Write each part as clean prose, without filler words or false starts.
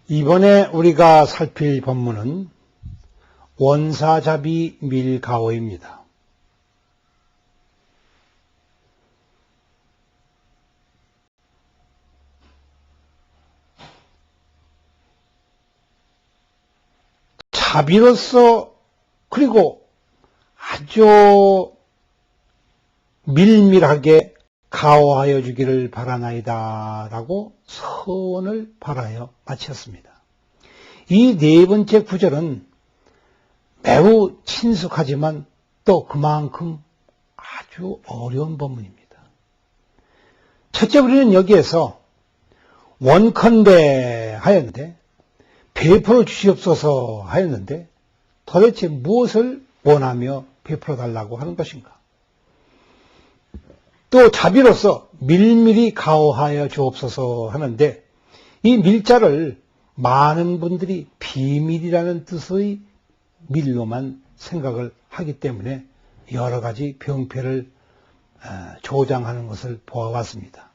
이번에 우리가 살필 본문은 원사자비 밀가오입니다. 자비로서 그리고 아주 밀밀하게 가호하여 주기를 바라나이다 라고 서원을 바라여 마쳤습니다. 이 네 번째 구절은 매우 친숙하지만 또 그만큼 아주 어려운 본문입니다. 첫째, 우리는 여기에서 원컨대 하였는데, 베풀어 주시옵소서 하였는데 도대체 무엇을 원하며 베풀어 달라고 하는 것인가? 또 자비로서 밀밀히 가호하여 주옵소서 하는데 이 밀자를 많은 분들이 비밀이라는 뜻의 밀로만 생각을 하기 때문에 여러 가지 병폐를 조장하는 것을 보아왔습니다.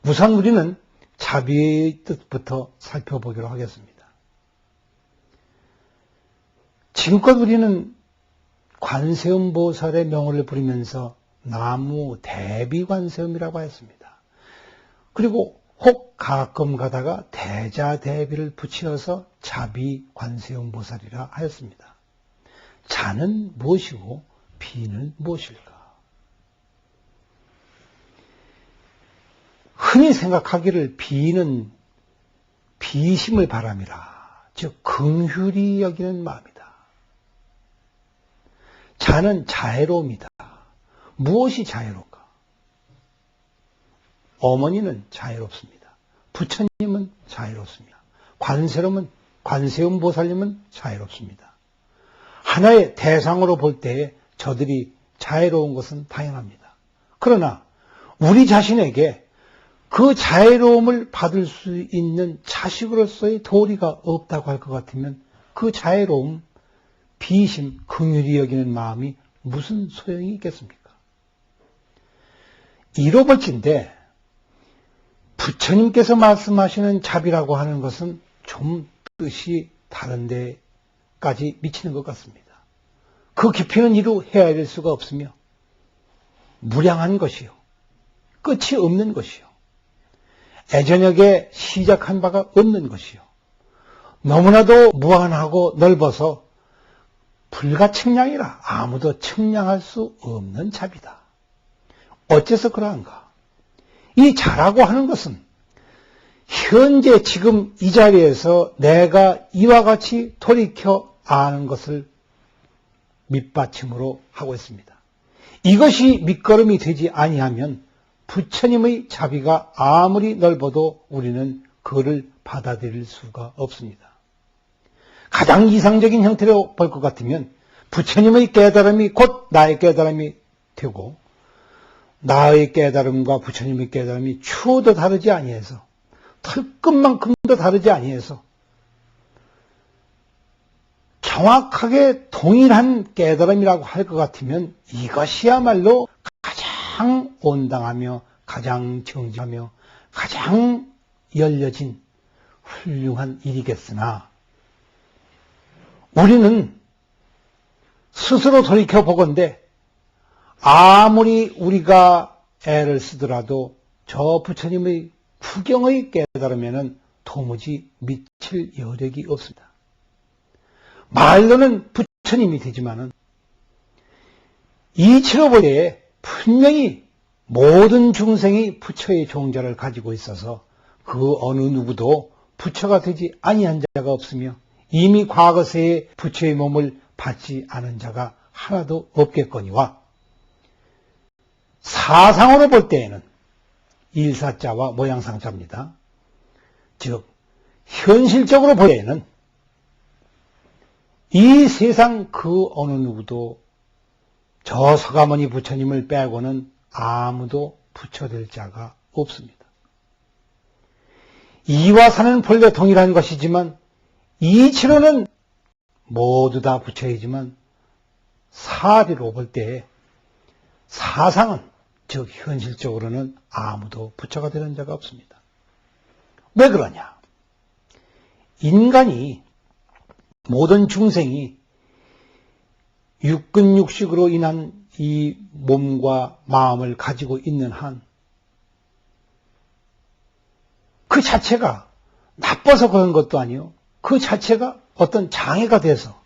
우선 우리는 자비의 뜻부터 살펴보기로 하겠습니다. 지금껏 우리는 관세음보살의 명호를 부리면서 나무 대비관세음이라고 하였습니다. 그리고 혹 가끔 가다가 대자대비를 붙여서 자비관세음보살이라 하였습니다. 자는 무엇이고 비는 무엇일까? 흔히 생각하기를 비는 비심을 바람이라, 즉 긍휼히 여기는 마음이다. 자는 자애로움이다. 무엇이 자애로울까? 어머니는 자애롭습니다. 부처님은 자애롭습니다. 관세음 보살님은 자애롭습니다. 하나의 대상으로 볼 때에 저들이 자애로운 것은 당연합니다. 그러나 우리 자신에게 그 자애로움을 받을 수 있는 자식으로서의 도리가 없다고 할 것 같으면 그 자애로움, 비심, 긍휼히 여기는 마음이 무슨 소용이 있겠습니까? 이로벌진데 부처님께서 말씀하시는 자비라고 하는 것은 좀 뜻이 다른 데까지 미치는 것 같습니다. 그 깊이는 이루 헤아릴 수가 없으며 무량한 것이요, 끝이 없는 것이요, 애저녁에 시작한 바가 없는 것이요, 너무나도 무한하고 넓어서 불가측량이라 아무도 측량할 수 없는 자비다. 어째서 그러한가? 이 자라고 하는 것은 현재 지금 이 자리에서 내가 이와 같이 돌이켜 아는 것을 밑받침으로 하고 있습니다. 이것이 밑거름이 되지 아니하면 부처님의 자비가 아무리 넓어도 우리는 그를 받아들일 수가 없습니다. 가장 이상적인 형태로 볼 것 같으면 부처님의 깨달음이 곧 나의 깨달음이 되고 나의 깨달음과 부처님의 깨달음이 추호도 다르지 아니해서 털끝만큼도 다르지 아니해서 정확하게 동일한 깨달음이라고 할 것 같으면 이것이야말로 가장 온당하며 가장 정직하며 가장 열려진 훌륭한 일이겠으나 우리는 스스로 돌이켜보건대 아무리 우리가 애를 쓰더라도 저 부처님의 구경의 깨달음에는 도무지 미칠 여력이 없습니다. 말로는 부처님이 되지만은 이치로 볼 때에 분명히 모든 중생이 부처의 종자를 가지고 있어서 그 어느 누구도 부처가 되지 아니한 자가 없으며 이미 과거세에 부처의 몸을 받지 않은 자가 하나도 없겠거니와 사상으로 볼 때에는 일사자와 모양상자입니다. 즉 현실적으로 볼 때에는 이 세상 그 어느 누구도 저 서가모니 부처님을 빼고는 아무도 부처될 자가 없습니다. 이와 사는 본래 동일한 것이지만 이치로는 모두 다 부처이지만 사리로 볼 때에 사상은 즉 현실적으로는 아무도 부처가 되는 자가 없습니다. 왜 그러냐? 인간이, 모든 중생이 육근육식으로 인한 이 몸과 마음을 가지고 있는 한, 그 자체가 나빠서 그런 것도 아니요, 그 자체가 어떤 장애가 돼서,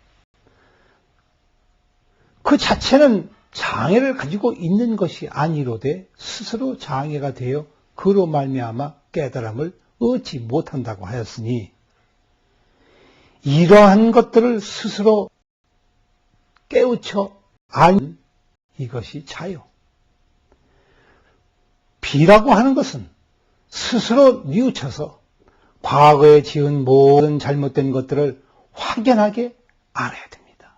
그 자체는 장애를 가지고 있는 것이 아니로되 스스로 장애가 되어 그로 말미암아 깨달음을 얻지 못한다고 하였으니, 이러한 것들을 스스로 깨우쳐 아는 이것이 자요. 비라고 하는 것은 스스로 뉘우쳐서 과거에 지은 모든 잘못된 것들을 확연하게 알아야 됩니다.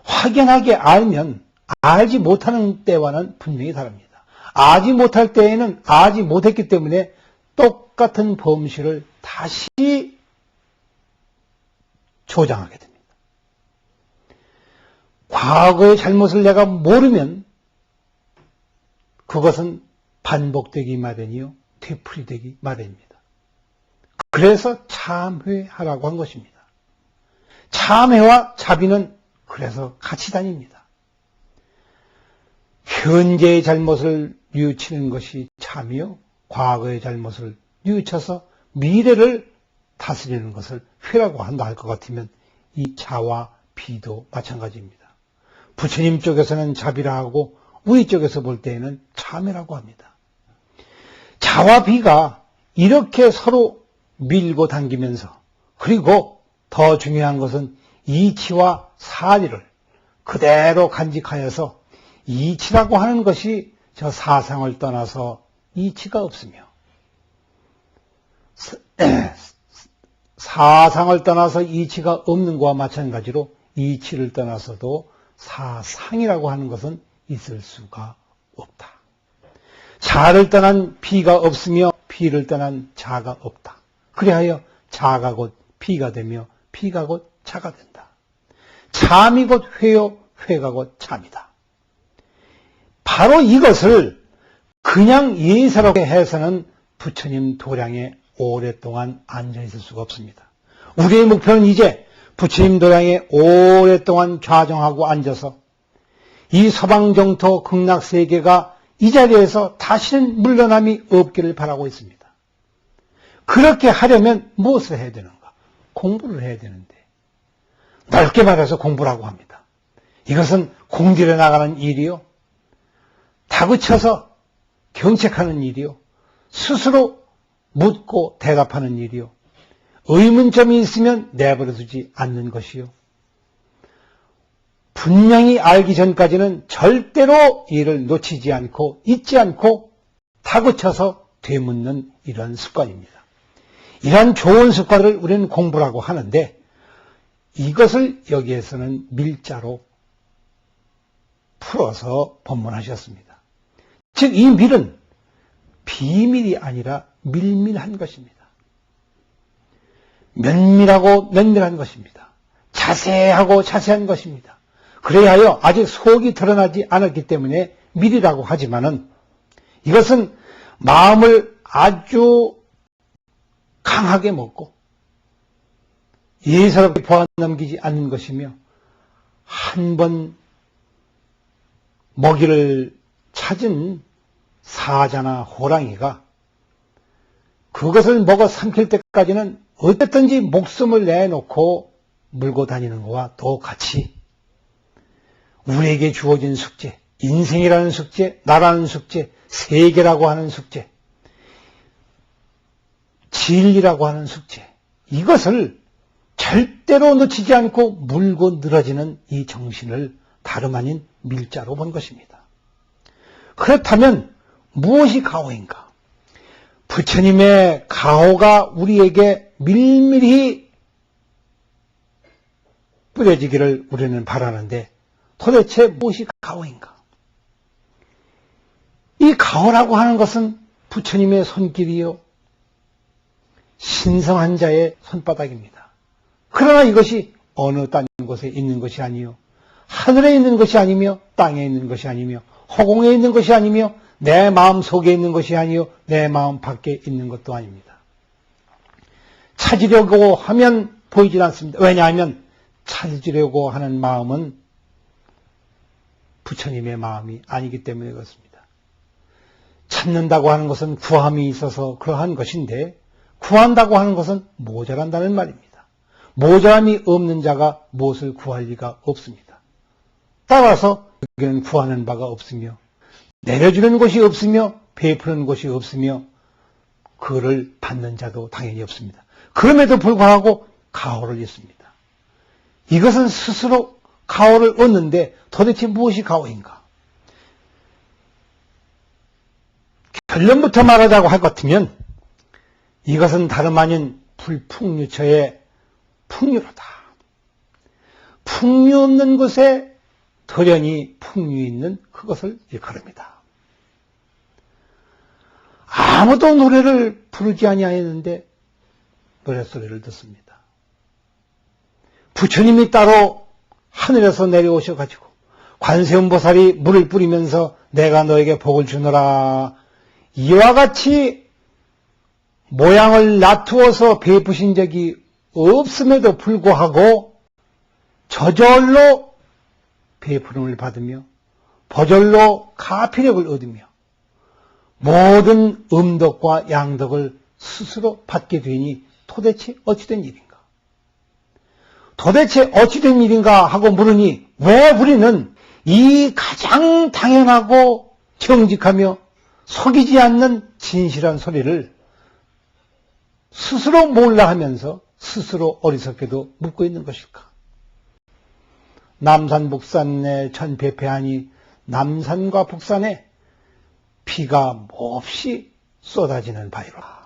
확연하게 알면 알지 못하는 때와는 분명히 다릅니다. 알지 못할 때에는 알지 못했기 때문에 똑같은 범실을 다시 조장하게 됩니다. 과거의 잘못을 내가 모르면 그것은 반복되기 마련이요, 되풀이되기 마련입니다. 그래서 참회하라고 한 것입니다. 참회와 자비는 그래서 같이 다닙니다. 현재의 잘못을 뉘우치는 것이 참이요, 과거의 잘못을 뉘우쳐서 미래를 다스리는 것을 회라고 한다 할 것 같으면 이 자와 비도 마찬가지입니다. 부처님 쪽에서는 자비라 하고 우리 쪽에서 볼 때에는 참회라고 합니다. 자와 비가 이렇게 서로 밀고 당기면서, 그리고 더 중요한 것은 이치와 사리를 그대로 간직하여서, 이치라고 하는 것이 저 사상을 떠나서 이치가 없으며, 사상을 떠나서 이치가 없는 것과 마찬가지로 이치를 떠나서도 사상이라고 하는 것은 있을 수가 없다. 자를 떠난 비가 없으며 비를 떠난 자가 없다. 그리하여 자가 곧 비가 되며 비가 곧 자가 된다. 참이 곧 회요, 회가 곧 참이다. 바로 이것을 그냥 예사롭게 해서는 부처님 도량에 오랫동안 앉아있을 수가 없습니다. 우리의 목표는 이제 부처님 도량에 오랫동안 좌정하고 앉아서 이 서방정토 극락세계가 이 자리에서 다시는 물러남이 없기를 바라고 있습니다. 그렇게 하려면 무엇을 해야 되는가? 공부를 해야 되는데, 넓게 말해서 공부라고 합니다. 이것은 공들여 나가는 일이요, 다그쳐서 경책하는 일이요, 스스로 묻고 대답하는 일이요, 의문점이 있으면 내버려두지 않는 것이요, 분명히 알기 전까지는 절대로 이를 놓치지 않고 잊지 않고 다그쳐서 되묻는 이런 습관입니다. 이러한 좋은 습관을 우리는 공부라고 하는데, 이것을 여기에서는 밀자로 풀어서 법문하셨습니다. 즉, 이 밀은 비밀이 아니라 밀밀한 것입니다. 면밀하고 면밀한 것입니다. 자세하고 자세한 것입니다. 그래야 하여 아직 속이 드러나지 않았기 때문에 밀이라고 하지만은, 이것은 마음을 아주 강하게 먹고 예사롭게 보아 넘기지 않는 것이며, 한 번 먹이를 찾은 사자나 호랑이가 그것을 먹어 삼킬 때까지는 어쨌든지 목숨을 내놓고 물고 다니는 것과 똑같이 우리에게 주어진 숙제, 인생이라는 숙제, 나라는 숙제, 세계라고 하는 숙제, 진리라고 하는 숙제, 이것을 절대로 놓치지 않고 물고 늘어지는 이 정신을 다름 아닌 밀자로 본 것입니다. 그렇다면 무엇이 가호인가? 부처님의 가호가 우리에게 밀밀히 뿌려지기를 우리는 바라는데, 도대체 무엇이 가호인가? 이 가호라고 하는 것은 부처님의 손길이요, 신성한 자의 손바닥입니다. 그러나 이것이 어느 딴 곳에 있는 것이 아니요, 하늘에 있는 것이 아니며 땅에 있는 것이 아니며 허공에 있는 것이 아니며 내 마음 속에 있는 것이 아니요 내 마음 밖에 있는 것도 아닙니다. 찾으려고 하면 보이질 않습니다. 왜냐하면 찾으려고 하는 마음은 부처님의 마음이 아니기 때문에 그렇습니다. 찾는다고 하는 것은 구함이 있어서 그러한 것인데 구한다고 하는 것은 모자란다는 말입니다. 모자람이 없는 자가 무엇을 구할 리가 없습니다. 따라서 여기는 구하는 바가 없으며 내려주는 곳이 없으며 베푸는 곳이 없으며 그를 받는 자도 당연히 없습니다. 그럼에도 불구하고 가호를 잊습니다. 이것은 스스로 가호를 얻는데 도대체 무엇이 가호인가? 결론부터 말하자고 할 것 같으면 이것은 다름 아닌 불풍류처의 풍류로다. 풍류 없는 곳에 덜연히 풍류 있는 그것을 일컬습니다. 아무도 노래를 부르지 아니하였는데 노랫소리를 듣습니다. 부처님이 따로 하늘에서 내려오셔가지고 관세음보살이 물을 뿌리면서 내가 너에게 복을 주노라 이와 같이 모양을 놔두어서 베푸신 적이 없음에도 불구하고 저절로 베푸름을 받으며 버절로 가피력을 얻으며 모든 음덕과 양덕을 스스로 받게 되니 도대체 어찌된 일인가? 도대체 어찌된 일인가 하고 물으니 왜 우리는 이 가장 당연하고 정직하며 속이지 않는 진실한 소리를 스스로 몰라 하면서 스스로 어리석게도 묻고 있는 것일까? 남산 북산에 천배패하니 남산과 북산에 비가 몹시 쏟아지는 바이로라.